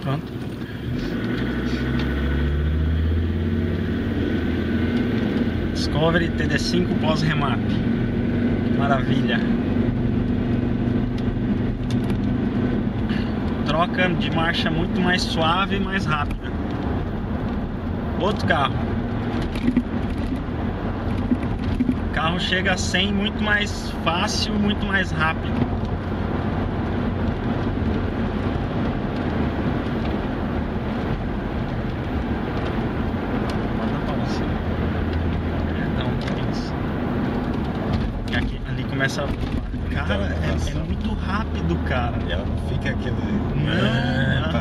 Pronto. Discovery TD5 pós-remap. Maravilha. Troca de marcha muito mais suave e mais rápida. Outro carro. O carro chega a 100 muito mais fácil, muito mais rápido. Começa a... Cara, é muito rápido, cara. Ela não fica aquele... Não,